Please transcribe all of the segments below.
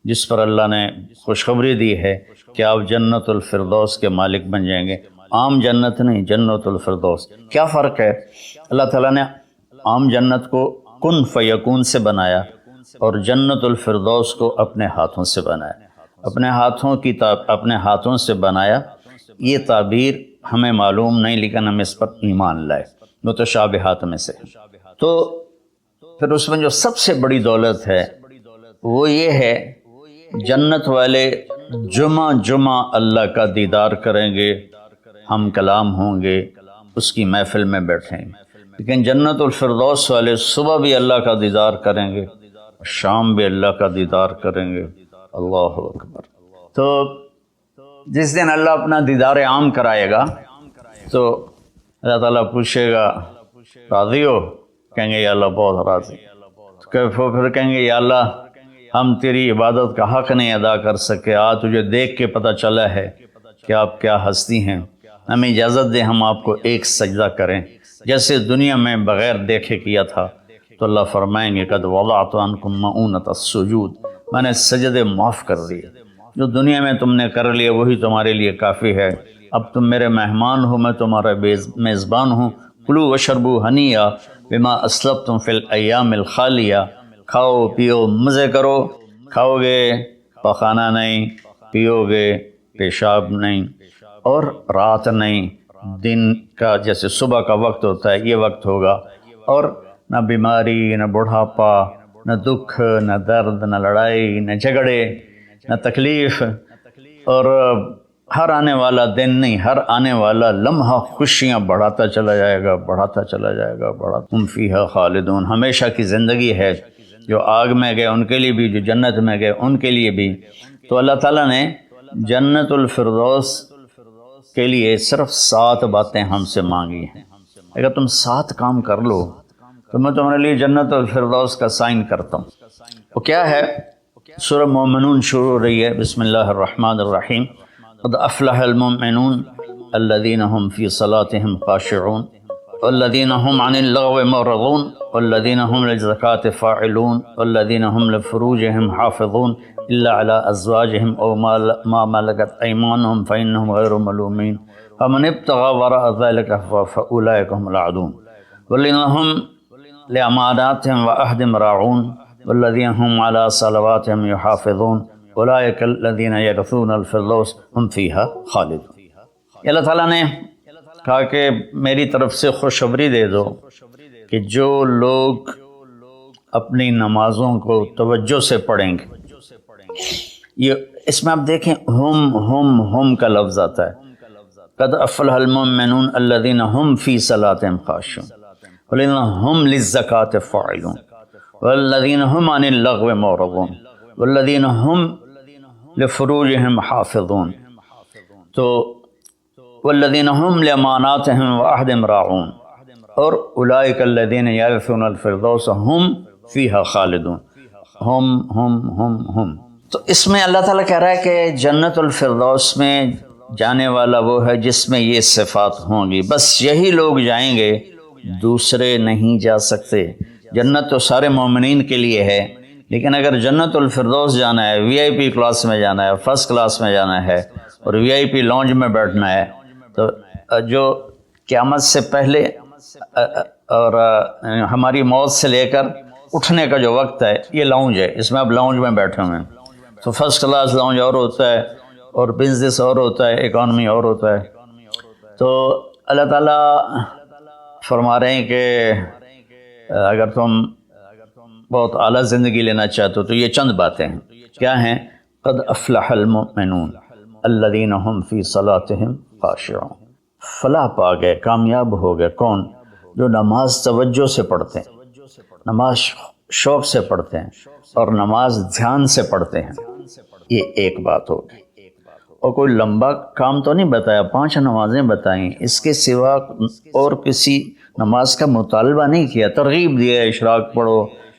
جس پر اللہ نے خوشخبری دی ہے کہ آپ جنت الفردوس کے مالک بن جائیں گے۔ عام جنت نہیں، جنت الفردوس۔ کیا فرق ہے؟ اللہ تعالیٰ نے عام جنت کو کن فیکون سے بنایا اور جنت الفردوس کو اپنے ہاتھوں سے بنایا۔ اپنے ہاتھوں سے بنایا، یہ تعبیر ہمیں معلوم نہیں، لیکن ہم اس پر ایمان لائے، متشابہات میں سے۔ تو پھر اس میں جو سب سے بڑی دولت ہے وہ یہ ہے، جنت والے جمعہ اللہ کا دیدار کریں گے، ہم کلام ہوں گے، اس کی محفل میں بیٹھیں گے۔ لیکن جنت الفردوس والے صبح بھی اللہ کا دیدار کریں گے، شام بھی اللہ کا دیدار کریں گے۔ اللہ اکبر۔ تو جس دن اللہ اپنا دیدار عام کرائے گا تو اللہ تعالیٰ پوچھے گا راضی ہو؟ کہیں گے یا اللہ بہت راضی۔ پھر کہیں گے یا اللہ ہم تیری عبادت کا حق نہیں ادا کر سکے، آج تجھے دیکھ کے پتہ چلا ہے کہ آپ کیا ہستی ہیں، ہمیں اجازت دیں ہم آپ کو ایک سجدہ کریں جیسے دنیا میں بغیر دیکھے کیا تھا۔ تو اللہ فرمائیں گے قد وضعت عنکم مؤونۃ السجود، میں نے سجدے معاف کر دیے، جو دنیا میں تم نے کر لیا وہی تمہارے لیے کافی ہے، اب تم میرے مہمان ہو، میں تمہارا میزبان ہوں۔ کلوا واشربوا ہنیئا بما اسلفتم فی الایام الخالیہ، کھاؤ پیو مزے کرو، کھاؤ گے پخانہ نہیں، پیو گے پیشاب نہیں، اور رات نہیں، دن کا جیسے صبح کا وقت ہوتا ہے یہ وقت ہوگا، اور نہ بیماری، نہ بڑھاپا، نہ دکھ، نہ درد، نہ لڑائی، نہ جھگڑے، نہ تکلیف، اور ہر آنے والا دن نہیں، ہر آنے والا لمحہ خوشیاں بڑھاتا چلا جائے گا، بڑھاتا چلا جائے گا، ہم فیہا خالدون، ہمیشہ کی زندگی ہے، جو آگ میں گئے ان کے لیے بھی، جو جنت میں گئے ان کے لیے بھی۔ تو اللہ تعالیٰ نے جنت الفردوس کے لیے صرف 7 باتیں ہم سے مانگی ہیں۔ اگر تم 7 کام کر لو تو میں تمہارے لیے جنت الفردوس کا سائن کرتا ہوں۔ وہ کیا ہے؟ سورہ مومنون شروع ہو رہی ہے، بسم اللہ الرحمن الرحیم۔ قد افلح المؤمنون الذین هم فی صلاتهم خاشعون والذین هم عن اللغو معرضون والذین هم للزکاة فاعلون والذین هم لفروجهم حافظون الا على ازواجهم او ما ملكت ايمانهم فانهم غير ملومين فمن ابتغى وراء ذلك فاولئك هم العادون والذین هم لأماناتهم وعهدهم راعون والذین هم على صلواتهم يحافظون اولئک الذین یرثون الفردوس هم فیہا خالدون۔ اللہ تعالیٰ نے کہا کہ میری طرف سے خوشخبری دے دو کہ جو لوگ اپنی نمازوں کو توجہ سے پڑھیں گے، یہ اس میں آپ دیکھیں ہم کا لفظ آتا ہے، قد افلح المؤمنون الذین هم فی صلاتهم خاشعون والذین هم للزکاة فاعلون والذین هم عن اللغو معرضون والذین هم لفروجهم حافظون، تو والذین هم لأماناتهم وعهدهم راعون، اور اولئک الذین یرثون الفردوس هم فیہا خالدون۔ ہم تو اس میں اللہ تعالیٰ کہہ رہا ہے کہ جنت الفردوس میں جانے والا وہ ہے جس میں یہ صفات ہوں گی، بس یہی لوگ جائیں گے، دوسرے نہیں جا سکتے۔ جنت تو سارے مومنین کے لیے ہے، لیکن اگر جنت الفردوس جانا ہے، وی آئی پی کلاس میں جانا ہے، فرسٹ کلاس میں جانا ہے، اور وی آئی پی لانج میں بیٹھنا ہے، تو جو قیامت سے پہلے اور ہماری موت سے لے کر اٹھنے کا جو وقت ہے یہ لاؤنج ہے، اس میں آپ لاؤنج میں بیٹھے ہوئے ہیں۔ تو فرسٹ کلاس لاؤنج اور ہوتا ہے، اور بزنس اور ہوتا ہے، اکانومی اور ہوتا ہے۔ تو اللہ تعالیٰ فرما رہے ہیں کہ اگر تم بہت اعلیٰ زندگی لینا چاہتے ہو تو یہ چند باتیں ہیں۔ کیا ہیں؟ قد افلح المؤمنون الذین هم فی صلاتهم خاشعون، فلاح پا گئے، کامیاب ہو گئے کون؟ جو نماز توجہ سے پڑھتے ہیں، نماز شوق سے پڑھتے ہیں، اور نماز دھیان سے پڑھتے ہیں۔ یہ ایک بات ہوگی، اور کوئی لمبا کام تو نہیں بتایا، 5 نمازیں بتائیں، اس کے سوا اور کسی نماز کا مطالبہ نہیں کیا، ترغیب دیا، اشراق پڑھو،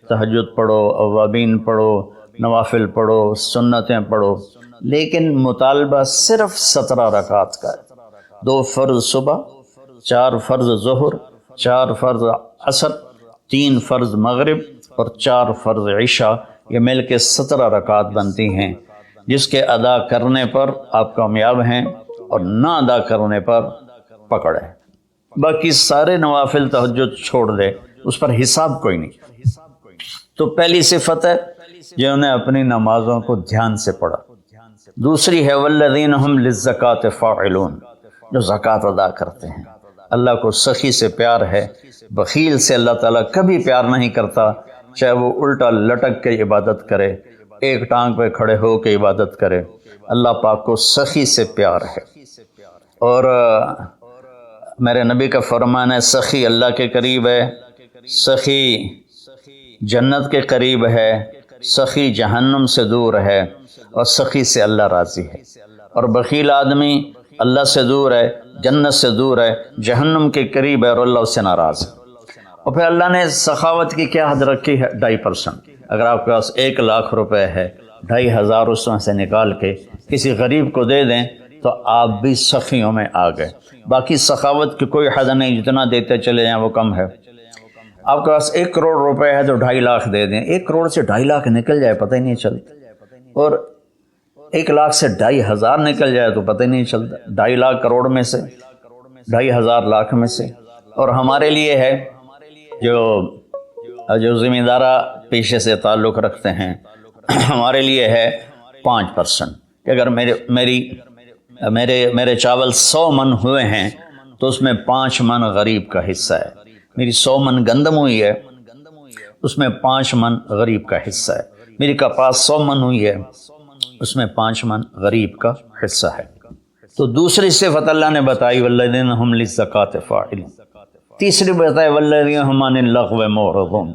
تہجد پڑھو، اوابین پڑھو، نوافل پڑھو، سنتیں پڑھو، لیکن مطالبہ صرف 17 رکعات کا ہے، 2 فرض صبح، 4 فرض ظہر، 4 فرض عصر، 3 فرض مغرب، اور 4 فرض عشاء، یہ مل کے 17 رکعات بنتی ہیں، جس کے ادا کرنے پر آپ کامیاب ہیں اور نہ ادا کرنے پر پکڑ ہے۔ باقی سارے نوافل تہجد چھوڑ دے، اس پر حساب کوئی نہیں۔ تو پہلی صفت ہے جنہوں نے اپنی نمازوں کو دھیان سے پڑھا۔ دوسری ہے والذین هم للزکاۃ فاعلون، جو زکوٰۃ ادا کرتے ہیں۔ اللہ کو سخی سے پیار ہے، بخیل سے اللہ تعالیٰ کبھی پیار نہیں کرتا، چاہے وہ الٹا لٹک کے عبادت کرے، ایک ٹانگ پہ کھڑے ہو کے عبادت کرے، اللہ پاک کو سخی سے پیار ہے۔ اور میرے نبی کا فرمان ہے سخی اللہ کے قریب ہے، سخی جنت کے قریب ہے، سخی جہنم سے دور ہے، اور سخی سے اللہ راضی ہے۔ اور بخیل آدمی اللہ سے دور ہے، جنت سے دور ہے، جہنم کے قریب ہے، اور اللہ اس سے ناراض ہے۔ اور پھر اللہ نے سخاوت کی کیا حد رکھی ہے؟ 2.5%۔ اگر آپ کے پاس 1,00,000 روپے ہے، 2,500 اس میں سے نکال کے کسی غریب کو دے دیں تو آپ بھی سخیوں میں آ گئے۔ باقی سخاوت کی کوئی حد نہیں، جتنا دیتے چلے جائیں وہ کم ہے۔ آپ کے پاس 1 کروڑ روپے ہے تو 2.5 لاکھ دے دیں، 1 کروڑ سے 2.5 لاکھ نکل جائے پتہ ہی نہیں چلتا، اور 1 لاکھ سے 2,500 نکل جائے تو پتہ ہی نہیں چلتا، 2.5 لاکھ کروڑ میں سے، 2,500 لاکھ میں سے۔ اور ہمارے لیے ہے جو ذمہ دارہ پیشے سے تعلق رکھتے ہیں، ہمارے لیے ہے 5%، کہ اگر میرے چاول 100 من ہوئے ہیں تو اس میں 5 من غریب کا حصہ ہے۔ میری 100 من گندم ہوئی ہے، اس میں 5 من غریب کا حصہ ہے۔ میری کپاس 100 من ہوئی ہے، اس میں 5 من غریب کا حصہ ہے۔ تو دوسری صفت اللہ نے بتائی والذین هم للزکاۃ فاعلون۔ تیسری بتائی والذین هم عن اللغو معرضون،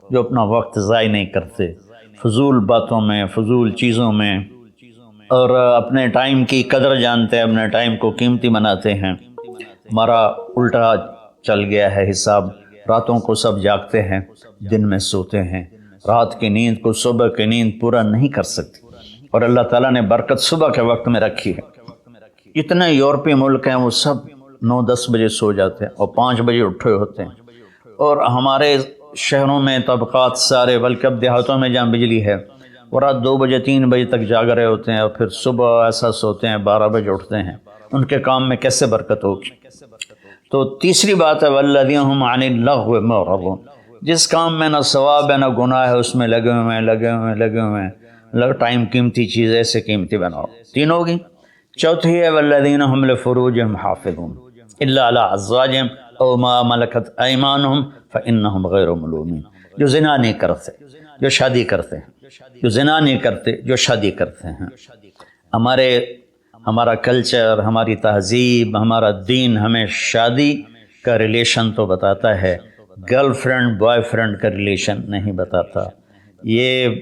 جو اپنا وقت ضائع نہیں کرتے فضول باتوں میں، فضول چیزوں میں، اور اپنے ٹائم کی قدر جانتے ہیں، اپنے ٹائم کو قیمتی بناتے ہیں۔ ہمارا الٹا چل گیا ہے حساب، راتوں کو سب جاگتے ہیں، دن میں سوتے ہیں، رات کی نیند کو صبح کی نیند پورا نہیں کر سکتی، اور اللہ تعالیٰ نے برکت صبح کے وقت میں رکھی ہے۔ اتنے یورپی ملک ہیں وہ سب 9-10 بجے سو جاتے ہیں اور 5 بجے اٹھے ہوتے ہیں، اور ہمارے شہروں میں طبقات سارے، بلکہ اب دیہاتوں میں جہاں بجلی ہے وہ رات 2 بجے 3 بجے تک جاگ رہے ہوتے ہیں، اور پھر صبح ایسا سوتے ہیں 12 بجے اٹھتے ہیں۔ ان کے کام میں کیسے برکت ہوگی؟ تو تیسری بات ہے والذین هم عن اللغو معرضون، جس کام میں نہ ثواب ہے نہ گناہ ہے اس میں لگے ہوئے ہیں، ٹائم قیمتی چیز ایسے قیمتی بناؤ۔ 3 ہوگی۔ چوتھی ہے والذین هم لفروجهم حافظون الا علی ازواجهم او ما ملکت ایمانهم فانهم غیر ملومین، جو زنا نہیں کرتے، جو شادی کرتے ہیں، جو زنا نہیں کرتے، جو شادی کرتے ہیں۔ ہمارا کلچر، ہماری تہذیب، ہمارا دین ہمیں شادی کا ریلیشن تو بتاتا ہے، گرل فرینڈ بوائے فرینڈ کا ریلیشن نہیں بتاتا۔ یہ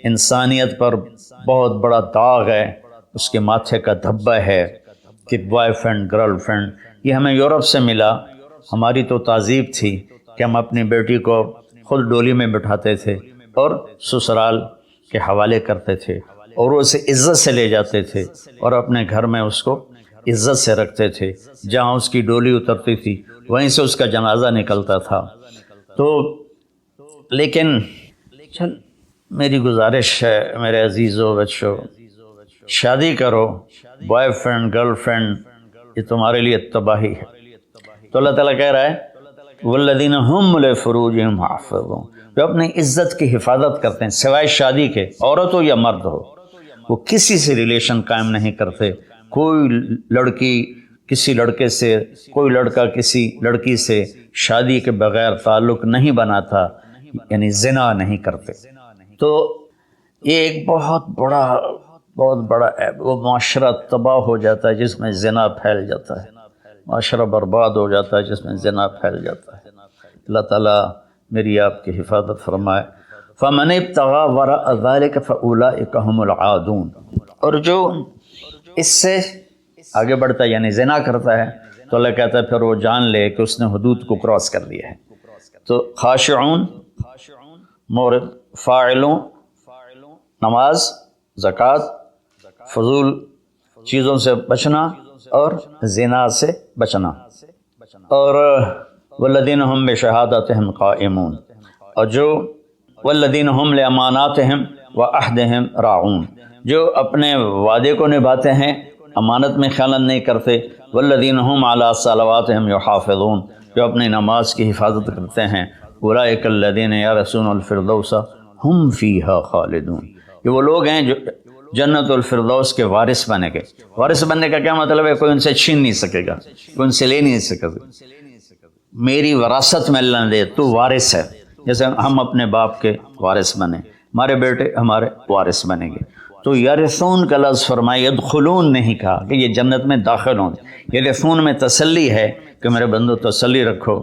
انسانیت پر بہت بڑا داغ ہے، اس کے ماتھے کا دھبا ہے کہ بوائے فرینڈ گرل فرینڈ، یہ ہمیں یورپ سے ملا۔ ہماری تو تہذیب تھی کہ ہم اپنی بیٹی کو خود ڈولی میں بٹھاتے تھے اور سسرال کے حوالے کرتے تھے، اور اسے عزت سے لے جاتے تھے اور اپنے گھر میں اس کو عزت سے رکھتے تھے۔ جہاں اس کی ڈولی اترتی تھی وہیں سے اس کا جنازہ نکلتا تھا۔ تو لیکن میری گزارش ہے میرے عزیزو بچوں، شادی کرو، بوائے فرینڈ گرل فرینڈ یہ تمہارے لیے تباہی ہے۔ تو اللہ تعالیٰ کہہ رہا ہے والذین هم لفروجهم حافظون، جو اپنی عزت کی حفاظت کرتے ہیں سوائے شادی کے، عورت ہو یا مرد ہو، وہ کسی سے ریلیشن قائم نہیں کرتے۔ کوئی لڑکی کسی لڑکے سے، کوئی لڑکا کسی لڑکی سے شادی کے بغیر تعلق نہیں بناتا، یعنی زنا نہیں کرتے۔ تو یہ ایک بہت بڑا وہ معاشرہ تباہ ہو جاتا ہے جس میں زنا پھیل جاتا ہے، معاشرہ برباد ہو جاتا ہے جس میں زنا پھیل جاتا ہے۔ اللہ تعالیٰ میری آپ کی حفاظت فرمائے۔ فَمَنِ ابْتَغَىٰ وَرَاءَ ذَلِكَ فَأُولَٰئِكَ هُمُ الْعَادُونَ، اور جو اس سے آگے بڑھتا ہے یعنی زنا کرتا ہے تو اللہ کہتا ہے پھر وہ جان لے کہ اس نے حدود کو کراس کر دیا ہے۔ تو خاشعون، مورد، فاعلون، نماز، زکوٰۃ، فضول چیزوں سے بچنا اور زنا سے بچنا، اور والذین هم بشہادتهم قائمون، اور جو والذین هم لاماناتہم وعہدہم راعون، جو اپنے وعدے کو نبھاتے ہیں، امانت میں خیانت نہیں کرتے، والذین هم علی صلواتہم یحافظون، جو اپنی نماز کی حفاظت کرتے ہیں، اولئک الذین یرثون الفردوس ہم فیہا خالدون، یہ وہ لوگ ہیں جو جنت الفردوس کے وارث بنے گے۔ وارث بننے کا کیا مطلب ہے؟ کوئی ان سے چھین نہیں سکے گا، کوئی ان سے لے نہیں سکے گا، میری وراثت میں اللہ نے دے، تو وارث ہے، جیسے ہم اپنے باپ کے وارث بنے، ہمارے بیٹے ہمارے وارث بنیں گے۔ تو یرثون کا لفظ فرمائے، یدخلون نہیں کہا کہ یہ جنت میں داخل ہوں، یرثون میں تسلی ہے کہ میرے بندو تسلی رکھو،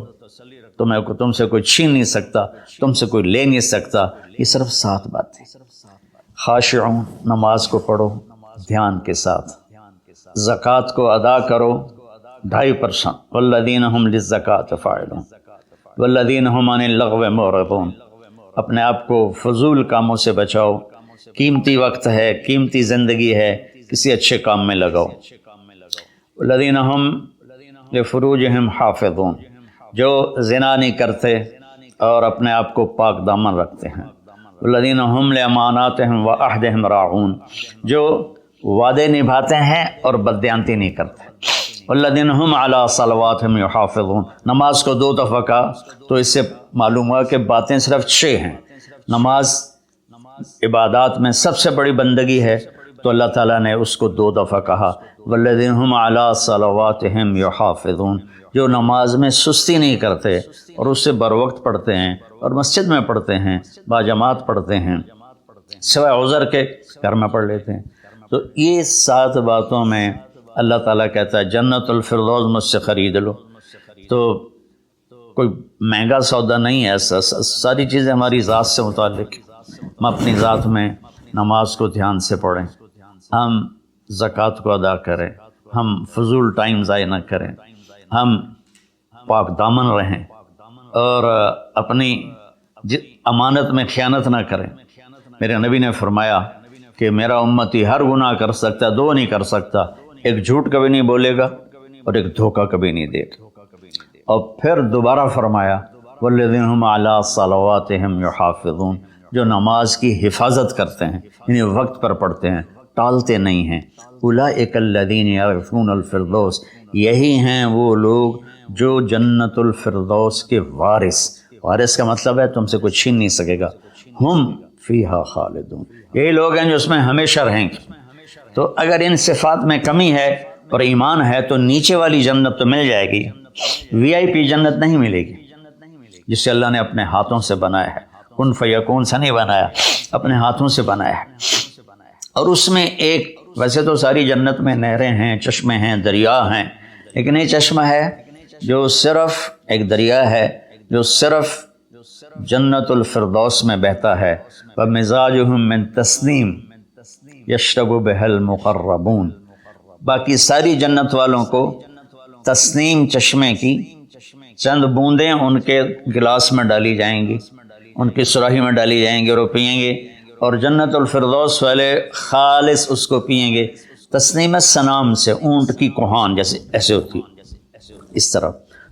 تم سے کوئی چھین نہیں سکتا، تم سے کوئی لے نہیں سکتا۔ یہ صرف 7 باتیں۔ خاشعون، نماز کو پڑھو دھیان کے ساتھ، زکوٰۃ کو ادا کرو 2.5%، والذین هم للزکاۃ فاعلون والذین هم عن اللغو معرضون، اپنے آپ کو فضول کاموں سے بچاؤ، قیمتی وقت ہے، قیمتی زندگی ہے، کسی اچھے کام میں لگاؤ۔ والذین هم لفروجہم حافظون، جو زنا نہیں کرتے اور اپنے آپ کو پاک دامن رکھتے ہیں۔ والذین هم لاماناتہم وعہدہم راعون، جو وعدے نبھاتے ہیں اور بددیانتی نہیں کرتے۔ والذین هم علی صلواتہم یحافظون، نماز کو 2 دفعہ کہا تو اس سے معلوم ہوا کہ باتیں صرف 6 ہیں۔ نماز عبادات میں سب سے بڑی بندگی ہے، تو اللہ تعالیٰ نے اس کو 2 دفعہ کہا۔ والذین هم علی صلواتہم یحافظون، جو نماز میں سستی نہیں کرتے اور اس سے بر وقت پڑھتے ہیں اور مسجد میں پڑھتے ہیں، باجماعت پڑھتے ہیں، سوائے عذر کے گھر میں پڑھ لیتے ہیں۔ تو یہ 7 باتوں میں اللہ تعالیٰ کہتا ہے جنت الفردوس مجھ سے خرید لو۔ تو کوئی مہنگا سودا نہیں ہے ایسا، ساری چیزیں ہماری ذات سے متعلق۔ ہم اپنی ذات میں نماز کو دھیان سے پڑھیں، ہم زکوٰۃ کو ادا کریں، ہم فضول ٹائم ضائع نہ کریں، ہم پاک دامن رہیں اور اپنی امانت میں خیانت نہ کریں۔ میرے نبی نے فرمایا کہ میرا امتی ہر گناہ کر سکتا ہے، 2 نہیں کر سکتا، ایک جھوٹ کبھی نہیں بولے گا اور ایک دھوکہ کبھی نہیں دے گا۔ اور پھر دوبارہ فرمایا والذین هم علی صلواتہم یحافظون، جو نماز کی حفاظت کرتے ہیں، یعنی وقت پر پڑھتے ہیں، ٹالتے نہیں ہیں۔ اولئک الذین یرثون الفردوس، یہی ہیں وہ لوگ جو جنت الفردوس کے وارث کا مطلب ہے تم سے کوئی چھین نہیں سکے گا، ہم فیہا خالدون، یہی لوگ ہیں جو اس میں ہمیشہ رہیں گے۔ تو اگر ان صفات میں کمی ہے اور ایمان ہے تو نیچے والی جنت تو مل جائے گی، VIP جنت نہیں ملے گی، جسے اللہ نے اپنے ہاتھوں سے بنایا ہے، کن فیکون سے نہیں بنایا، اپنے ہاتھوں سے بنایا ہے۔ اور اس میں ایک، ویسے تو ساری جنت میں نہریں ہیں، چشمے ہیں، دریا ہیں، لیکن ایک چشمہ ہے جو صرف ایک دریا ہے جو صرف جنت الفردوس میں بہتا ہے، وَمِزَاجُهُم مِّن تَسْنِيمٍ یشرب بہ المقربون، باقی ساری جنت والوں کو تسنیم چشمے کی چند بوندیں ان کے گلاس میں ڈالی جائیں گی، ان کی سراہی میں ڈالی جائیں گی اور وہ پئیں گے، اور جنت الفردوس والے خالص اس کو پئیں گے۔ تسنیم سنام سے، اونٹ کی کوہان جیسے ایسے ہوتی اس طرح۔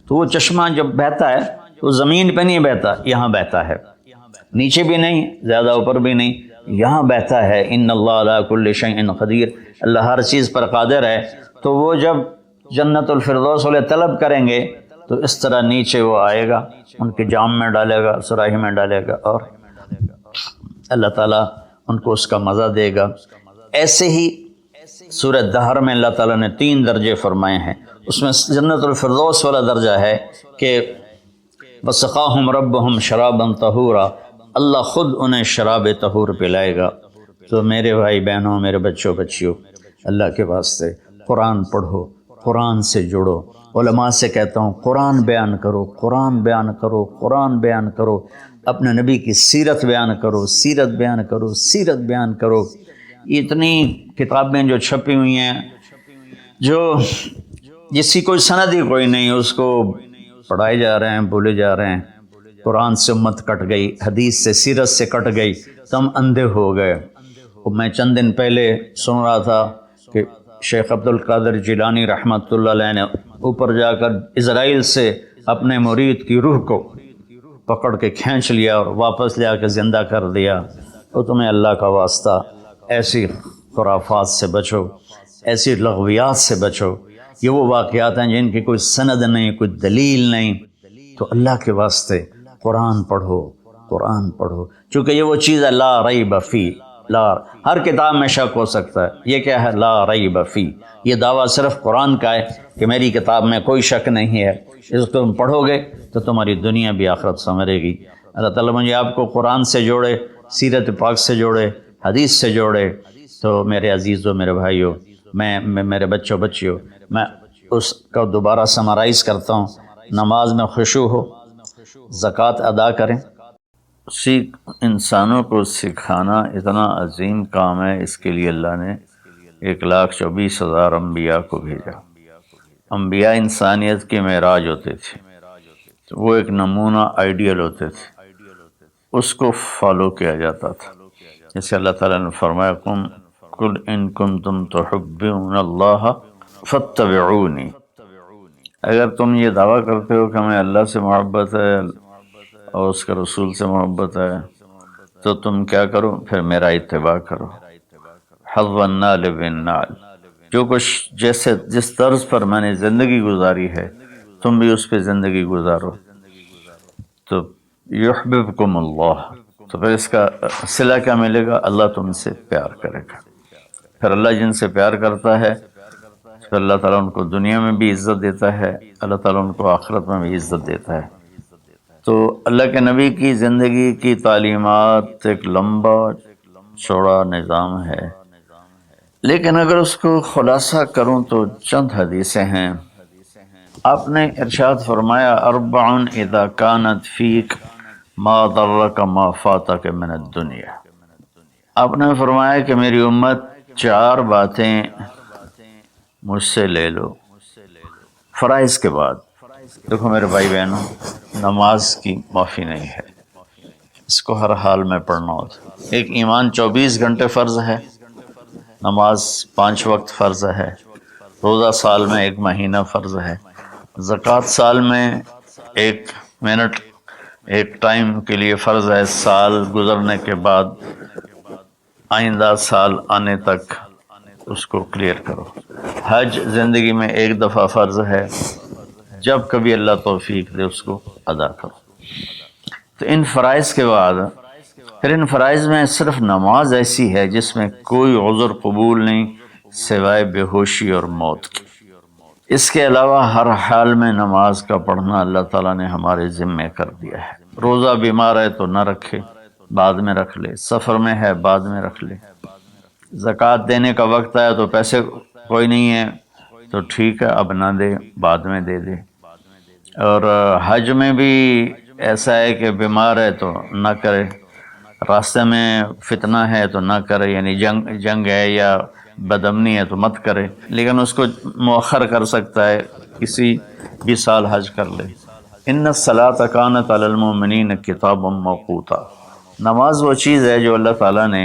تو وہ چشمہ جب بہتا ہے تو زمین پہ نہیں بہتا، یہاں بہتا ہے، نیچے بھی نہیں، زیادہ اوپر بھی نہیں، یہاں بہتا ہے۔ ان اللہ علی کل شیء قدیر، اللہ ہر چیز پر قادر ہے۔ تو وہ جب جنت الفردوس والے طلب کریں گے تو اس طرح نیچے وہ آئے گا، ان کے جام میں ڈالے گا، سراہی میں ڈالے گا، اور اللہ تعالیٰ ان کو اس کا مزہ دے گا۔ ایسے ہی سورہ دہر میں اللہ تعالیٰ نے 3 درجے فرمائے ہیں، اس میں جنت الفردوس والا درجہ ہے کہ وَسَقَاهُمْ رَبُّهُمْ شَرَابًا طَهُورًا، اللہ خود انہیں شراب طہور پلائے گا۔ تو میرے بھائی بہنوں، میرے بچوں بچیوں، اللہ کے واسطے قرآن پڑھو، قرآن سے جڑو۔ علماء سے کہتا ہوں قرآن بیان کرو، قرآن بیان کرو، قرآن بیان کرو، اپنے نبی کی سیرت بیان کرو، سیرت بیان کرو، سیرت بیان کرو۔ اتنی کتابیں جو چھپی ہوئی ہیں، جو جس کی کوئی سند ہی کوئی نہیں، اس کو پڑھائے جا رہے ہیں، بولے جا رہے ہیں۔ قرآن سے امت کٹ گئی، حدیث سے، سیرت سے کٹ گئی، تو ہم اندھے ہو گئے۔ میں چند دن پہلے سن رہا تھا کہ شیخ عبد القادر جیلانی رحمۃ اللہ علیہ نے اوپر جا کر اسرائیل سے اپنے مرید کی روح کو پکڑ کے کھینچ لیا اور واپس لے آ کے زندہ کر دیا، تو تمہیں اللہ کا واسطہ ایسی خرافات سے بچو، ایسی لغویات سے بچو۔ یہ وہ واقعات ہیں جن کی کوئی سند نہیں، کوئی دلیل نہیں، تو اللہ کے واسطے قرآن پڑھو، قرآن پڑھو، چونکہ یہ وہ چیز ہے لا ریب فی، ہر کتاب میں شک ہو سکتا ہے، یہ کیا ہے؟ لا ریب فی، یہ دعویٰ صرف قرآن کا ہے کہ میری کتاب میں کوئی شک نہیں ہے، اس کو تم پڑھو گے تو تمہاری دنیا بھی آخرت سنورے گی۔ اللہ تعالیٰ مجھے آپ کو قرآن سے جوڑے، سیرت پاک سے جوڑے، حدیث سے جوڑے۔ تو میرے عزیزوں، میرے بھائیوں، میں میرے بچوں بچیوں، میں اس کا دوبارہ سمرائز کرتا ہوں۔ نماز میں خشوع ہو، زکوٰۃ ادا کریں۔ انسانوں کو سکھانا اتنا عظیم کام ہے، اس کے لیے اللہ نے 1,24,000 انبیاء کو بھیجا۔ انبیاء انسانیت کے معراج ہوتے تھے، وہ ایک نمونہ آئیڈیل ہوتے تھے، اس کو فالو کیا جاتا تھا۔ جیسے اللہ تعالیٰ نے فرمایا قل ان کنتم تحبون اللہ فاتبعونی، اگر تم یہ دعویٰ کرتے ہو کہ ہمیں اللہ سے محبت ہے اور اس کے رسول سے محبت ہے تو تم کیا کرو؟ پھر میرا اتباع کرو۔ حظ النال بالنال، جو کچھ جس طرز پر میں نے زندگی گزاری ہے تم بھی اس پہ زندگی گزارو، تو یحببکم اللہ، تو پھر اس کا صلہ کیا ملے گا؟ اللہ تم سے پیار کرے گا۔ پھر اللہ جن سے پیار کرتا ہے پھر اللہ تعالیٰ ان کو دنیا میں بھی عزت دیتا ہے، اللہ تعالیٰ ان کو آخرت میں بھی عزت دیتا ہے۔ تو اللہ کے نبی کی زندگی کی تعلیمات ایک لمبا چوڑا نظام ہے، لیکن اگر اس کو خلاصہ کروں تو چند حدیثیں ہیں۔ آپ نے ارشاد فرمایا اربع اذا کانت فیک ما ضرک ما فاتک من الدنیا، آپ نے فرمایا کہ میری امت 4 باتیں مجھ سے لے لو فرائض کے بعد۔ دیکھو میرے بھائی بہنوں، نماز کی معافی نہیں ہے، اس کو ہر حال میں پڑھنا ہوتا ہے۔ ایک ایمان 24 گھنٹے فرض ہے، نماز 5 وقت فرض ہے، روزہ سال میں 1 مہینہ فرض ہے، زکوٰۃ سال میں 1 منٹ 1 ٹائم کے لیے فرض ہے، سال گزرنے کے بعد آئندہ سال آنے تک اس کو کلیئر کرو۔ حج زندگی میں 1 دفعہ فرض ہے، جب کبھی اللہ توفیق دے اس کو ادا کرو۔ تو ان فرائض کے بعد پھر ان فرائض میں صرف نماز ایسی ہے جس میں کوئی عذر قبول نہیں سوائے بے ہوشی اور موت کی۔ اس کے علاوہ ہر حال میں نماز کا پڑھنا اللہ تعالیٰ نے ہمارے ذمے کر دیا ہے۔ روزہ بیمار ہے تو نہ رکھے، بعد میں رکھ لے، سفر میں ہے بعد میں رکھ لے، زکوٰۃ دینے کا وقت آیا تو پیسے کوئی نہیں ہے تو ٹھیک ہے اب نہ دے، بعد میں دے دے۔ اور حج میں بھی ایسا ہے کہ بیمار ہے تو نہ کرے، راستے میں فتنہ ہے تو نہ کرے، یعنی جنگ ہے یا بدامنی ہے تو مت کرے، لیکن اس کو مؤخر کر سکتا ہے، کسی بھی سال حج کر لے۔ ان الصلاۃ کانت علی المؤمنین کتابا موقوتا، نماز وہ چیز ہے جو اللہ تعالیٰ نے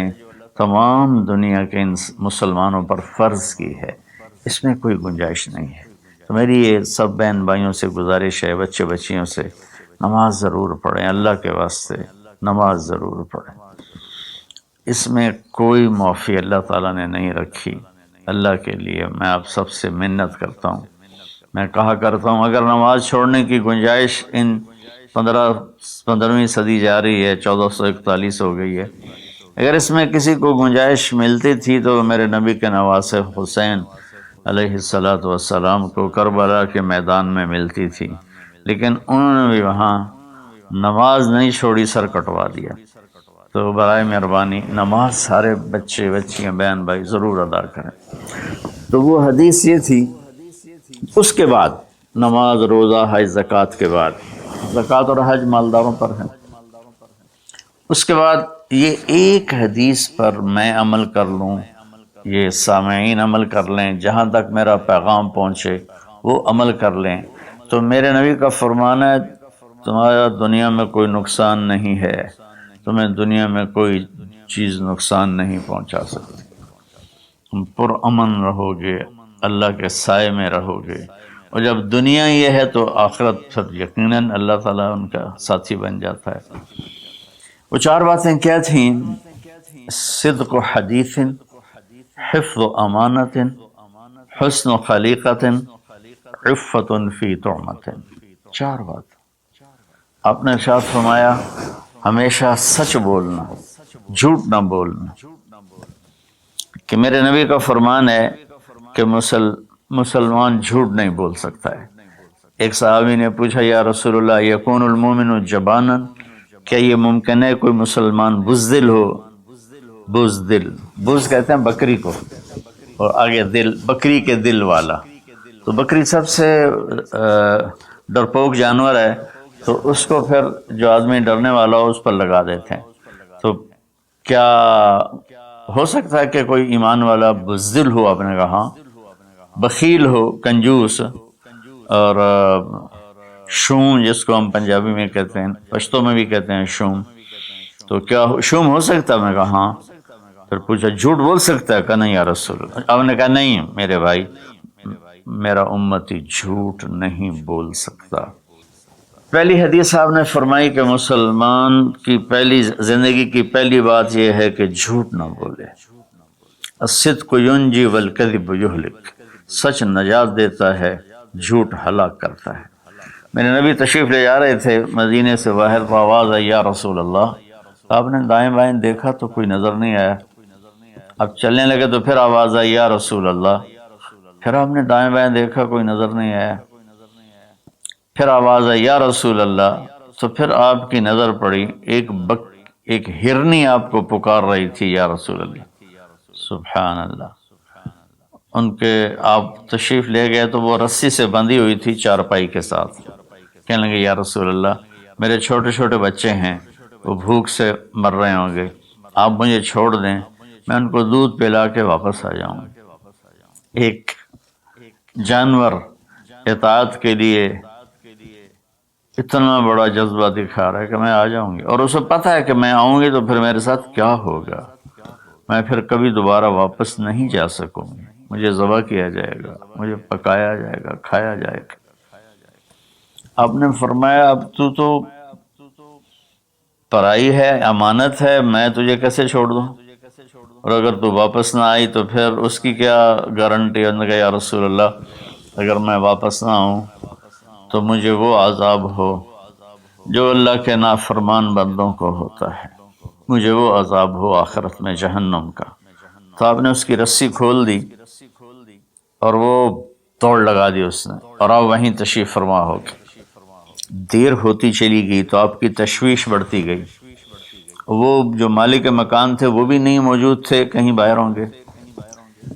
تمام دنیا کے مسلمانوں پر فرض کی ہے، اس میں کوئی گنجائش نہیں ہے۔ تو میری یہ سب بہن بھائیوں سے گزارش ہے، بچے بچیوں سے، نماز ضرور پڑھیں، اللہ کے واسطے نماز ضرور پڑھیں۔ اس میں کوئی معافی اللہ تعالیٰ نے نہیں رکھی۔ اللہ کے لیے میں آپ سب سے منت کرتا ہوں، میں کہا کرتا ہوں اگر نماز چھوڑنے کی گنجائش ان 15ویں صدی جا رہی ہے، 1441 ہو گئی ہے، اگر اس میں کسی کو گنجائش ملتی تھی تو میرے نبی کے نواسے حسین علیہ السلام کو کربلا کے میدان میں ملتی تھی، لیکن انہوں نے بھی وہاں نماز نہیں چھوڑی، سر کٹوا دیا۔ تو برائے مہربانی نماز سارے بچے بچیاں بہن بھائی ضرور ادا کریں۔ تو وہ حدیث یہ تھی، اس کے بعد نماز، روزہ، حج، زکوٰۃ کے بعد، زکوٰۃ اور حج مالداروں پر ہے، اس کے بعد یہ ایک حدیث پر میں عمل کر لوں، یہ سامعین عمل کر لیں، جہاں تک میرا پیغام پہنچے وہ عمل کر لیں، تو میرے نبی کا فرمان ہے تمہارا دنیا میں کوئی نقصان نہیں ہے، تمہیں دنیا میں کوئی چیز نقصان نہیں پہنچا سکتی، تم پرامن رہو گے، اللہ کے سائے میں رہو گے، اور جب دنیا یہ ہے تو آخرت پھر یقیناً اللہ تعالیٰ ان کا ساتھی بن جاتا ہے۔ وہ 4 باتیں کیا تھیں؟ صدق و حدیث، حفظ و امانت، حسن و خلیقت، عفت فی طعمت۔ 4 بات آپ نے ارشاد فرمایا، ہمیشہ سچ بولنا، جھوٹ نہ بولنا، کہ میرے نبی کا فرمان ہے کہ مسلمان جھوٹ نہیں بول سکتا ہے۔ ایک صحابی نے پوچھا، یا رسول اللہ یکون المومن جبانا، کیا یہ ممکن ہے کوئی مسلمان بزدل ہو؟ بزدل، بز کہتے ہیں بکری کو، اور آگے دل، بکری کے دل والا۔ تو بکری سب سے ڈرپوک جانور ہے، تو اس کو پھر جو آدمی ڈرنے والا ہو اس پر لگا دیتے ہیں۔ تو کیا ہو سکتا ہے کہ کوئی ایمان والا بزدل ہو؟ آپ نے کہا بخیل ہو، کنجوس، اور شوم جس کو ہم پنجابی میں کہتے ہیں، پشتو میں بھی کہتے ہیں شوم، تو کیا شوم ہو سکتا ہے؟ میں کہا ہاں۔ پھر پوچھا جھوٹ بول سکتا ہے؟ کہا نہیں یا رسول اللہ۔ آپ نے کہا نہیں میرے بھائی، میرا امتی جھوٹ نہیں بول سکتا۔ پہلی حدیث آپ نے فرمائی کہ مسلمان کی پہلی زندگی کی پہلی بات یہ ہے کہ جھوٹ نہ بولے۔ الصدق ینجی والکذب یہلک، سچ نجات دیتا ہے، جھوٹ ہلاک کرتا ہے۔ میرے نبی تشریف لے جا رہے تھے مدینے سے باہر، تو آواز آئی یا رسول اللہ۔ آپ نے دائیں بائیں دیکھا تو کوئی نظر نہیں آیا۔ اب چلنے لگے تو پھر آواز آئی یا رسول اللہ۔ پھر آپ نے دائیں بائیں دیکھا، کوئی نظر نہیں آیا۔ پھر آواز آئی یا رسول اللہ، تو پھر آپ کی نظر پڑی، ایک ہرنی آپ کو پکار رہی تھی یا رسول اللہ۔ سبحان اللہ۔ ان کے آپ تشریف لے گئے تو وہ رسی سے بندھی ہوئی تھی چارپائی کے ساتھ۔ کہنے لگے یا رسول اللہ، میرے چھوٹے چھوٹے بچے ہیں، وہ بھوک سے مر رہے ہوں گے، آپ مجھے چھوڑ دیں، میں ان کو دودھ پلا کے واپس آ جاؤں۔ ایک جانور اطاعت کے لیے اتنا بڑا جذبہ دکھا رہا ہے کہ میں آ جاؤں گی، اور اسے پتہ ہے کہ میں آؤں گی تو پھر میرے ساتھ کیا ہوگا، میں پھر کبھی دوبارہ واپس نہیں جا سکوں گی، مجھے ذبح کیا جائے گا، مجھے پکایا جائے گا، کھایا جائے گا۔ آپ نے فرمایا اب تو پرائی ہے، امانت ہے، میں تجھے کیسے چھوڑ دوں، اور اگر تو واپس نہ آئی تو پھر اس کی کیا گارنٹی؟ انہوں نے کہا یا رسول اللہ، اگر میں واپس نہ آؤں تو مجھے وہ عذاب ہو جو اللہ کے نافرمان بندوں کو ہوتا ہے، مجھے وہ عذاب ہو آخرت میں جہنم کا۔ تو آپ نے اس کی رسی کھول دی اور وہ دوڑ لگا دی اس نے، اور آپ وہیں تشریف فرما ہو گئے۔ دیر ہوتی چلی گئی تو آپ کی تشویش بڑھتی گئی۔ وہ جو مالک مکان تھے وہ بھی نہیں موجود تھے، کہیں باہر ہوں گے۔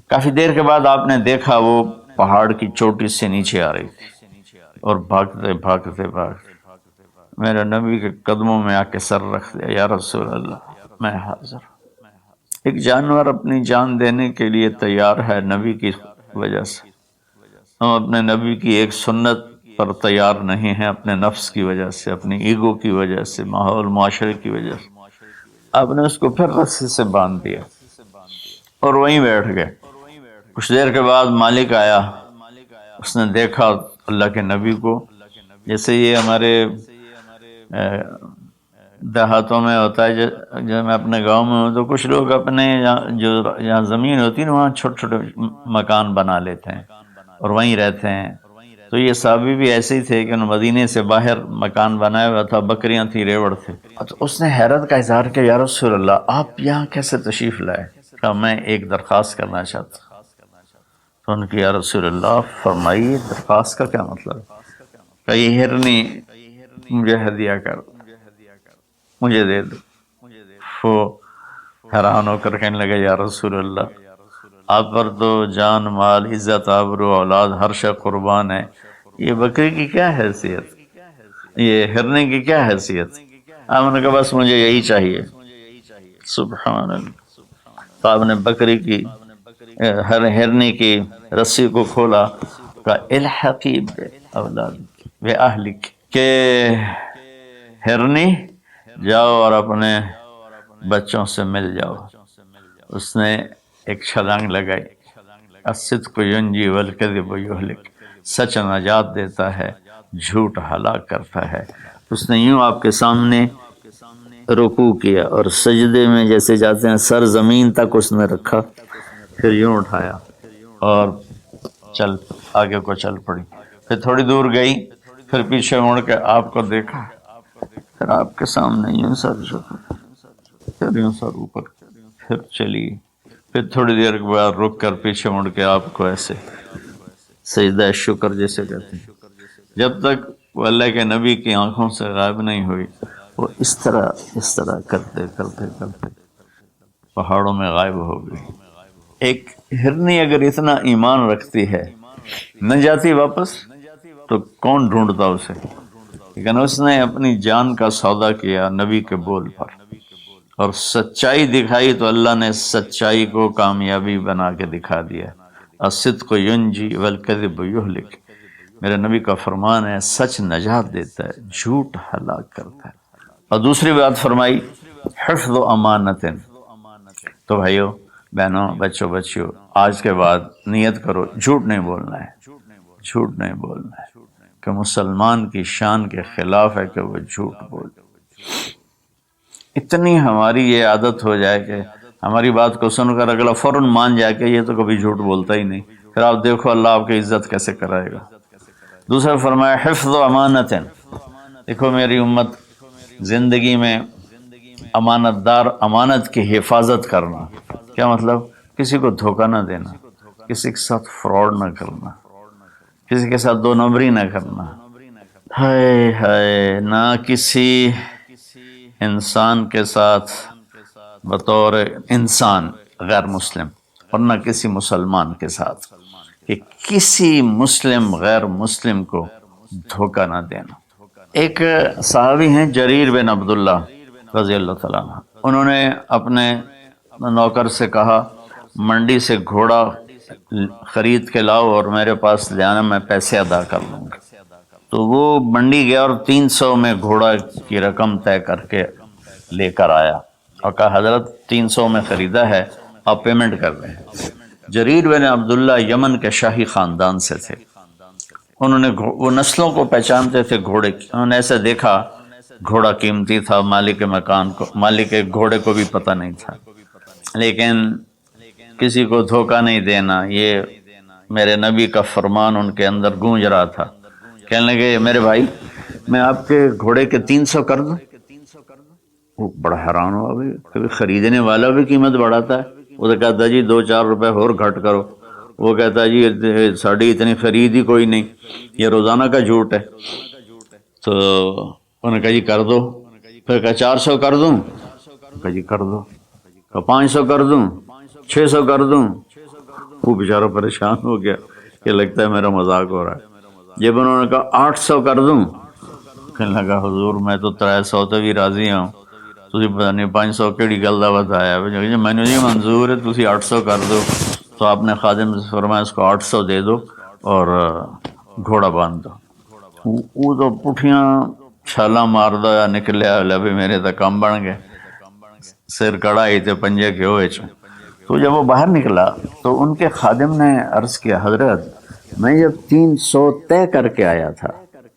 کافی دیر کے بعد آپ نے دیکھا وہ پہاڑ کی چوٹی سے نیچے آ رہی تھی، اور بھاگتے بھاگتے بھاگتے میرے نبی کے قدموں میں آ کے سر رکھ دیا، یا رسول اللہ میں حاضر۔ ایک جانور اپنی جان دینے کے لیے تیار ہے نبی کی وجہ سے، ہم اپنے نبی کی ایک سنت پر تیار نہیں ہیں، اپنے نفس کی وجہ سے، اپنی ایگو کی وجہ سے، ماحول معاشرے کی وجہ سے۔ آپ نے اس کو پھر رسی سے باندھ دیا اور وہیں بیٹھ گئے۔ کچھ دیر کے بعد مالک آیا، اس نے دیکھا اللہ کے نبی کو، جیسے یہ ہمارے دیہاتوں میں ہوتا ہے، جب میں اپنے گاؤں میں ہوں تو کچھ لوگ اپنے جو یہاں زمین ہوتی ہے نا وہاں چھوٹے چھوٹے مکان بنا لیتے ہیں اور وہیں رہتے ہیں۔ تو یہ صحابی بھی ایسے ہی تھے کہ انہوں مدینے سے باہر مکان بنایا ہوا تھا، بکریاں تھیں، ریوڑ تھے۔ تو اس نے حیرت کا اظہار کیا، یا رسول اللہ آپ یہاں کیسے تشریف لائے؟ کہا میں ایک درخواست کرنا چاہتا ہوں۔ تو ان کی یا رسول اللہ فرمائیے، درخواست کا کیا مطلب؟ کہ یہ ہرنی مجھے ہدیہ کر، مجھے دے دو۔ وہ حیران ہو کر کہنے لگے یا رسول اللہ آپ پر تو جان، مال، عزت، آبرو، اولاد ہر شے قربان ہے، یہ بکری کی کیا حیثیت، یہ ہرنے کی کیا حیثیت؟ آپ نے کہا بس مجھے یہی چاہیے۔ سبحان اللہ۔ تو آپ نے بکری کی ہرنے کی رسی کو کھولا، کہا الحقی باولادک باہلک، کہ ہرنی جاؤ اور اپنے بچوں سے مل جاؤ۔ اس نے ایک چھلانگ لگائی، الصدق ینجی والکذب یہلک، سچ نجات دیتا ہے، جھوٹ ہلاک کرتا ہے۔ اس نے یوں آپ کے سامنے رکوع کیا اور سجدے میں جیسے جاتے ہیں سر زمین تک اس نے رکھا، پھر یوں اٹھایا اور چل آگے کو چل پڑی۔ پھر تھوڑی دور گئی، پھر پیچھے مڑ کے آپ کو دیکھا، پھر آپ کے سامنے یوں سر جھکا، پھر یوں سر اوپر، پھر چلی، پھر تھوڑی دیر کے بعد رک کر پیچھے مڑ کے آپ کو ایسے سجدہ شکر جیسے کہتے ہیں۔ جب تک وہ اللہ کے نبی کی آنکھوں سے غائب نہیں ہوئی، وہ اس طرح کرتے کرتے کرتے پہاڑوں میں غائب ہو گئی۔ ایک ہرنی اگر اتنا ایمان رکھتی ہے نہ جاتی واپس تو کون ڈھونڈتا اسے، لیکن اس نے اپنی جان کا سودا کیا نبی کے بول پر اور سچائی دکھائی، تو اللہ نے سچائی کو کامیابی بنا کے دکھا دیا۔ الصدق ینجی والکذب یہلک، میرے نبی کا فرمان ہے سچ نجات دیتا ہے، جھوٹ ہلاک کرتا ہے۔ اور دوسری بات فرمائی حفظ و امانت۔ تو بھائیو بہنوں بچوں بچیوں، آج کے بعد نیت کرو جھوٹ نہیں بولنا ہے، جھوٹ نہیں بولنا ہے، کہ مسلمان کی شان کے خلاف ہے کہ وہ جھوٹ بولے۔ اتنی ہماری یہ عادت ہو جائے کہ ہماری بات کو سن کر اگلا فوراً مان جائے کہ یہ تو کبھی جھوٹ بولتا ہی نہیں، پھر آپ دیکھو اللہ آپ کی عزت کیسے کرائے گا۔ دوسرا فرمایا حفظ و امانت۔ دیکھو میری امت زندگی میں امانت دار، امانت کی حفاظت کرنا، کیا مطلب؟ کسی کو دھوکہ نہ دینا، کسی کے ساتھ فراڈ نہ کرنا، کسی کے ساتھ دو نمبری نہ کرنا، ہائے ہائے، نہ کسی انسان کے ساتھ بطور انسان غیر مسلم اور نہ کسی مسلمان کے ساتھ، کہ کسی مسلم غیر مسلم کو دھوکہ نہ دینا۔ ایک صحابی ہیں جریر بن عبداللہ رضی اللہ تعالیٰ عنہ، انہوں نے اپنے نوکر سے کہا منڈی سے گھوڑا خرید کے لاؤ اور میرے پاس لے آنا، میں پیسے ادا کر لوں گا۔ تو وہ منڈی گیا اور 300 میں گھوڑا کی رقم طے کر کے لے کر آیا اور کہا حضرت 300 میں خریدا ہے، آپ پیمنٹ کر رہے ہیں۔ جریر بن عبداللہ یمن کے شاہی خاندان سے تھے، انہوں نے وہ نسلوں کو پہچانتے تھے گھوڑے کی، انہوں نے ایسے دیکھا گھوڑا قیمتی تھا، مالک مکان کو، مالک گھوڑے کو بھی پتہ نہیں تھا، لیکن کسی کو دھوکہ نہیں دینا، یہ میرے نبی کا فرمان ان کے اندر گونج رہا تھا۔ کہنے لگے میرے بھائی میں آپ کے گھوڑے کے 300 کر دوں؟ وہ بڑا حیران ہوا، بھی کبھی خریدنے والا بھی قیمت بڑھاتا ہے۔ وہ تو کہتا جی 2-4 روپے اور گھٹ کرو، وہ کہتا ہے جی ساڑھی اتنی خرید ہی کوئی نہیں، یہ روزانہ کا جھوٹ ہے۔ تو انہوں نے کہا جی کر دو، پھر کہا 400 کر دوں، کہا جی کر دو، کہا 500 کر دوں، 600 کر دوں۔ وہ بیچارہ پریشان ہو گیا کہ لگتا ہے میرا مذاق ہو رہا ہے۔ جب انہوں نے کہا 800 کر دوں، کہنے لگا حضور میں تو 300 تے بھی راضی ہوں، تسی پتہ نہیں 500 کیڑی گل دا بتایا، میں نے جی منظور ہے تسی 800 کر دو۔ تو آپ نے خادم سے فرمایا اس کو 800 دے دو اور گھوڑا باندھ دو۔ وہ تو پٹھیاں چھالاں ماردا نکلیا، لبے میرے تو کم بن گئے، سر کڑائی تے پنجے کے ہوئے چ۔ تو جب وہ باہر نکلا تو ان کے خادم نے عرض کیا حضرت میں جب 300 طے کر کے آیا تھا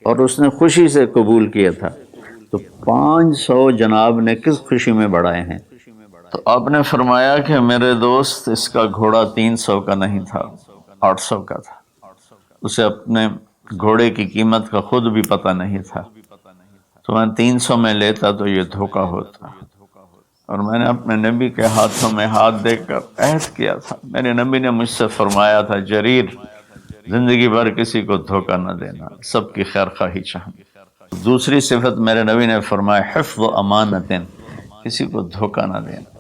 اور اس نے خوشی سے قبول کیا تھا، تو 500 جناب نے کس خوشی میں بڑھائے ہیں؟ تو آپ نے فرمایا کہ میرے دوست اس کا گھوڑا 300 کا نہیں تھا، 800 کا تھا، اسے اپنے گھوڑے کی قیمت کا خود بھی پتہ نہیں تھا، تو میں 300 میں لیتا تو یہ دھوکہ ہوتا، اور میں نے اپنے نبی کے ہاتھوں میں ہاتھ دے کر عہد کیا تھا، میرے نبی نے مجھ سے فرمایا تھا جریر زندگی بھر کسی کو دھوکہ نہ دینا، سب کی خیر خواہی چاہنا۔ دوسری صفت میرے نبی نے فرمایا حفظ و امانت، کسی کو دھوکہ نہ دینا۔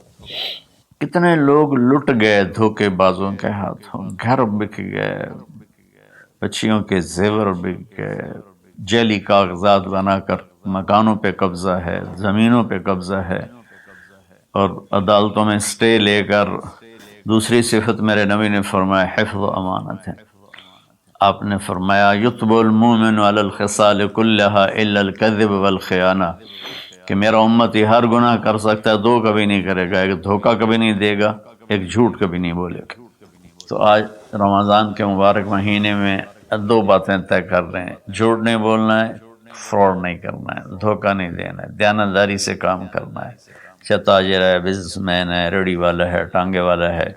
کتنے لوگ لٹ گئے دھوکے بازوں کے ہاتھوں، گھر بک گئے، بچیوں کے زیور بک گئے، جعلی کاغذات بنا کر مکانوں پہ قبضہ ہے، زمینوں پہ قبضہ ہے، اور عدالتوں میں سٹے لے کر۔ دوسری صفت میرے نبی نے فرمایا حفظ و امانت ہے۔ آپ نے فرمایا یطب المؤمن علی الخصال کلہا الا الکذب والخیانہ، کہ میرا امتی ہر گناہ کر سکتا ہے، دو کبھی نہیں کرے گا، ایک دھوکہ کبھی نہیں دے گا، ایک جھوٹ کبھی نہیں بولے گا۔ تو آج رمضان کے مبارک مہینے میں دو باتیں طے کر رہے ہیں، جھوٹ نہیں بولنا ہے، فراڈ نہیں کرنا ہے، دھوکہ نہیں دینا ہے، دیانتداری سے کام کرنا ہے، چاہے تاجر ہے، بزنس مین ہے، ریڑھی والا ہے، ٹانگے والا ہے،